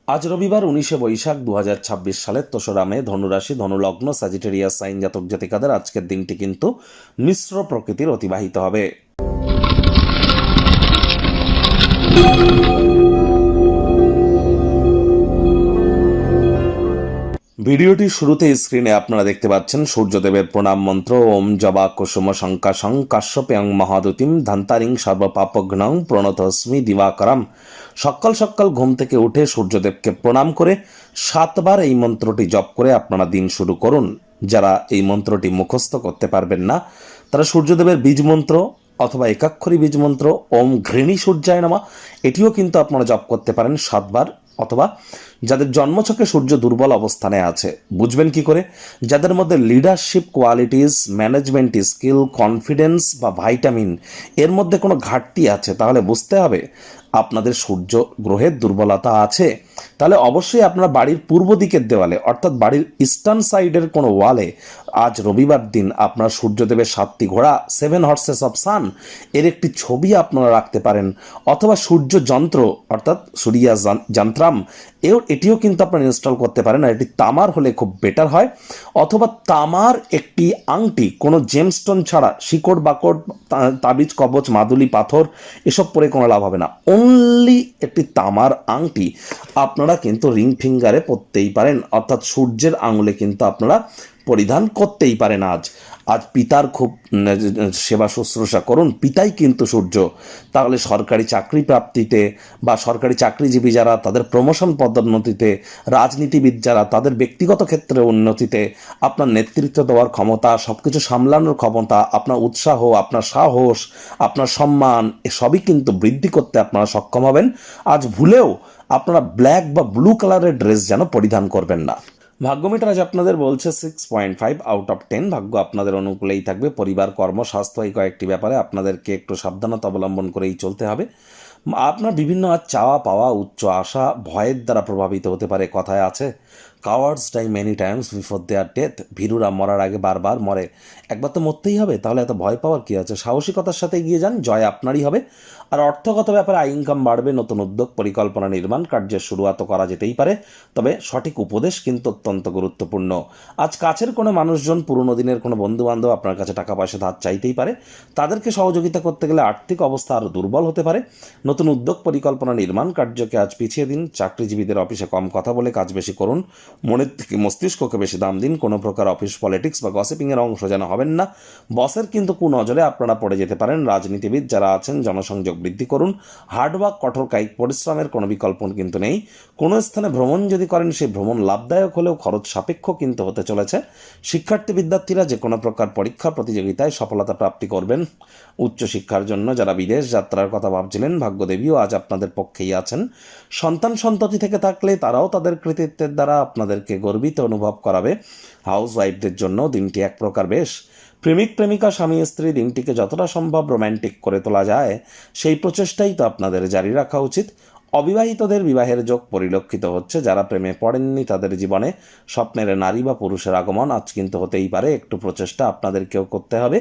আজ রবিবার 19শে বৈশাখ 2026 সালের 3রা মে, ধনুরাশি, ধনুলগ্ন, স্যাজিটেরিয়াস সাইন জাতক জাতিকাদের আজকের দিনটি কিন্তু মিশ্র প্রকৃতির অতিবাহিত হবে। ভিডিওটির শুরুতে স্ক্রিনে আপনারা দেখতে পাচ্ছেন সূর্যদেবের প্রণাম মন্ত্র। ওম জবা কুসুম শঙ্কাশং কাশ্যপেয়ং মহাদুতিম ধান্তারিং সর্বপাপঘ্নং প্রণতস্মি দিবাকরম। সকাল সকাল ঘুম থেকে উঠে সূর্যদেবকে প্রণাম করে 7বার এই মন্ত্রটি জপ করে আপনারা দিন শুরু করুন। যারা এই মন্ত্রটি মুখস্থ করতে পারবেন না, তারা সূর্যদেবের বীজ মন্ত্র অথবা একাক্ষরী বীজ মন্ত্র ওম ঘৃণী সূর্যায় নমঃ এটিও কিন্তু আপনারা জপ করতে পারেন 7বার। অথবা যাদের জন্মছকে সূর্য দুর্বল অবস্থানে আছে, বুঝবেন কি করে? যাদের মধ্যে leadership qualities, management skill, confidence বা ভাইটামিন এর মধ্যে কোনো ঘাটতি আছে, তাহলে বুঝতে হবে আপনাদের সূর্য গ্রহের দুর্বলতা আছে। তাহলে অবশ্যই আপনারা বাড়ির পূর্ব দিকের দেওয়ালে, অর্থাৎ বাড়ির ইস্টার্ন সাইডের কোনো ওয়ালে আজ রবিবার দিন আপনার সূর্যদেবের 7টি ঘোড়া, 7 হর্সেস অফ সান এর একটি ছবি আপনারা রাখতে পারেন। অথবা সূর্য যন্ত্র অর্থাৎ সূর্যা যন্ত্রাম এটিও কিন্তু আপনারা ইনস্টল করতে পারেন, আর এটি তামার হলে খুব বেটার হয়। অথবা তামার একটি আংটি, কোনো জেমস্টোন ছাড়া, শিকড় বাকড়, তাবিজ কবচ, মাদুলি পাথর এসব পরে কোনো লাভ হবে না। অনলি একটি তামার আংটি আপনারা কিন্তু রিং ফিঙ্গারে পরতেই পারেন, অর্থাৎ সূর্যের আঙুলে কিন্তু আপনারা পরিধান করতেই পারেন। আজ পিতার খুব সেবা শুশ্রূষা করুন, পিতাই কিন্তু সূর্য। তাহলে সরকারি চাকরি প্রাপ্তিতে বা সরকারি চাকরিজীবী যারা তাদের প্রমোশন পদোন্নতিতে, রাজনীতিবিদ যারা তাদের ব্যক্তিগত ক্ষেত্রে উন্নতিতে, আপনার নেতৃত্ব দেওয়ার ক্ষমতা, সব কিছু সামলানোর ক্ষমতা, আপনার উৎসাহ, আপনার সাহস, আপনার সম্মান এসবই কিন্তু বৃদ্ধি করতে আপনারা সক্ষম হবেন। আজ ভুলেও আপনারা ব্ল্যাক বা ব্লু কালারের ড্রেস যেন পরিধান করবেন না। ভাগ্যমিটার আজ আপনাদের বলছে 6.5 আউট অফ 10। ভাগ্য আপনাদের অনুকূলেই থাকবে। পরিবার, কর্ম, স্বাস্থ্য এই কয়েকটি ব্যাপারে আপনাদেরকে একটু সাবধানতা অবলম্বন করেই চলতে হবে। আপনার বিভিন্ন চাওয়া পাওয়া, উচ্চ আশা ভয়ের দ্বারা প্রভাবিত হতে পারে। কথায় আছে, cowards die many times before their death. ভীরুরা মরার আগে বারবার মরে। একবার তো মরতেই হবে, তাহলে এত ভয় পাওয়ার কী আছে? সাহসিকতার সাথে এগিয়ে যান, জয় আপনারই হবে। আর অর্থগত ব্যাপারে আয় ইনকাম বাড়বে। নতুন উদ্যোগ, পরিকল্পনা, নির্মাণ কার্যের শুরুয়াতও করা যেতেই পারে, তবে সঠিক উপদেশ কিন্তু অত্যন্ত গুরুত্বপূর্ণ। আজ কাছের কোনো মানুষজন, পুরনো দিনের কোনো বন্ধুবান্ধব আপনার কাছে টাকা পয়সা ধার চাইতেই পারে। তাদেরকে সহযোগিতা করতে গেলে আর্থিক অবস্থা আরও দুর্বল হতে পারে। নতুন উদ্যোগ, পরিকল্পনা, নির্মাণ কার্যকে আজ পিছিয়ে দিন। চাকরিজীবীদের অফিসে কম কথা বলে কাজ বেশি করুন। মনের থেকে মস্তিষ্ককে বেশি দাম দিন। কোনো প্রকার অফিস পলিটিক্স বা গসিপিংয়ের অংশ যেন হবেন না। বসের কিন্তু কুনজরে আপনারা পড়ে যেতে পারেন। রাজনীতিবিদ যারা আছেন, জনসংযোগ বৃদ্ধি করুন। হার্ডওয়ার্ক, কঠোর কায়িক পরিশ্রমের কোনো বিকল্প কিন্তু নেই। কোনো স্থানে ভ্রমণ যদি করেন, সেই ভ্রমণ লাভদায়ক হলেও খরচ সাপেক্ষ কিন্তু হতে চলেছে। শিক্ষার্থী বিদ্যার্থীরা যে কোনো প্রকার পরীক্ষা প্রতিযোগিতায় সফলতা প্রাপ্তি করবেন। উচ্চশিক্ষার জন্য যারা বিদেশ যাত্রার কথা ভাবছিলেন, ভাগ্যদেবীও আজ আপনাদের পক্ষেই আছেন। সন্তান সন্ততি থেকে থাকলে তারাও তাদের কৃতিত্বের দ্বারা আপনাদেরকে গর্বিত অনুভব করাবে। হাউস ওয়াইফদের জন্য দিনটি এক প্রকার বেশ। প্রেমিক প্রেমিকা, স্বামী স্ত্রী দিনটিকে যতটা সম্ভব রোম্যান্টিক করে তোলা যায়, সেই প্রচেষ্টাই তো আপনাদের জারি রাখা উচিত। অবিবাহিতদের বিবাহের যোগ পরিলক্ষিত হচ্ছে। যারা প্রেমে পড়েননি তাদের জীবনে স্বপ্নের নারী বা পুরুষের আগমন আজ কিন্তু হতেই পারে। একটু প্রচেষ্টা আপনাদেরকেও করতে হবে।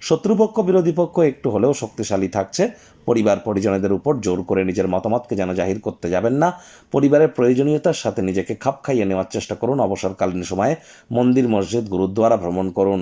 শত্রুপক্ষ, বিরোধী পক্ষ একটু হলেও শক্তিশালী থাকছে। পরিবার পরিজনদের উপর জোর করে নিজের মতামতকে যেন জাহির করতে যাবেন না। পরিবারের প্রয়োজনীয়তার সাথে নিজেকে খাপ খাইয়ে নেওয়ার চেষ্টা করুন। অবসরকালীন সময়ে মন্দির, মসজিদ, গুরুদ্বারা ভ্রমণ করুন।